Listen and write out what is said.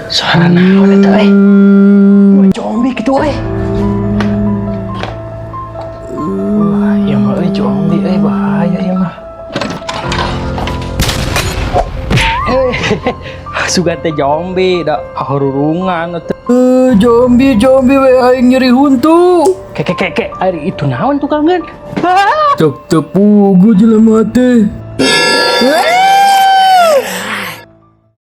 Suara naon eta euy? Zombie kitu euy. Wah, ieu mah euy zombie euy bahaya ieu mah. Sugan teh zombie da harurungan teh. Zombie we aing nyeri huntu. Kek ari itu naon tukangan? Tak pugu jelema teh.